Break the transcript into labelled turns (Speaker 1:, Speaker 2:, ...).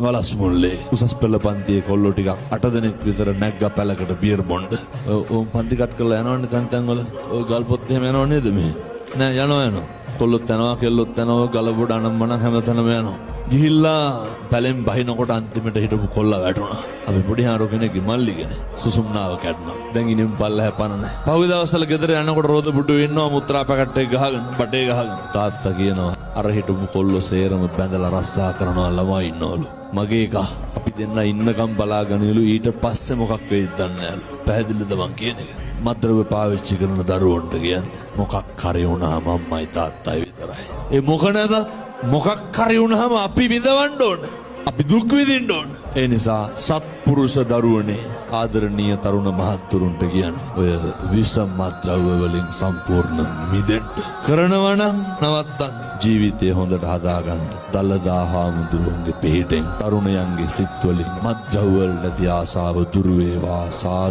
Speaker 1: වලස් මුල්ලේ උසස් පෙළ පන්තියේ කොල්ලෝ ටිකක් 8 දෙනෙක් විතර නැග්ග පැලකට බියර් බොන්න. ඔය පන්ති කට් කරලා යනවනේ තැන් තැන් වල. ඔය ගල්පොත් එහෙම යනව නේද මේ? නෑ යනවා. කොල්ලොත් යනවා කෙල්ලොත් යනවා ගලබොඩ අනම්මන හැමතැනම යනවා. ගිහිල්ලා පැලෙන් බහිනකොට අන්තිමට හිටපු කොල්ලා වැටුණා. අපි පොඩි හාරෝ කෙනෙක්ගේ මල්ලිගෙන සුසුම්නාව කැඩුණා. දැන් ඉනින් පල්ලෙහා පන නැහැ. පහුගිය දවස්වල ගෙදර යනකොට රෝද පුටු ඉන්නවා මුත්‍රා පැකට් එක ගහගෙන බටේ ගහගෙන. තාත්තා කියනවා අර හිටපු කොල්ලෝ සේරම බැඳලා රස්සා කරනවා ළමයි ඉන්නවලු. මගේ එක අපි දෙන්න ඉන්නකම් බලාගනියලු ඊට පස්සේ මොකක් වෙයිද දන්නේ නැලු. පැහැදිලිද මං කියන එක? මත්ද්‍රව්‍ය පාවිච්චි කරන දරුවන්ට කියන්නේ මොකක් හරි වුණාම අම්මයි තාත්තයි විතරයි. ඒ මොක නැතත් මොකක් හරි වුණාම අපි විඳවන්න ඕන. අපි දුක් විඳින්න ඕන. ඒ නිසා සත්පුරුෂ දරුවනේ ආදරණීය තරුණ මහත්තුරුන්ට කියන්නේ ඔය විස මත්ද්‍රව්‍ය වලින් සම්පූර්ණ මිදෙන්න කරනවා නම් නවත්තන්න. ජීවිතය හොඳට හදාගන්න. දලදා හාමුදුරුවන්ගේ පිහිටෙන් තරුණයන්ගේ සිත් වලින් මත්ද්‍රව්‍ය වලට ආසාව දුරු වේවා.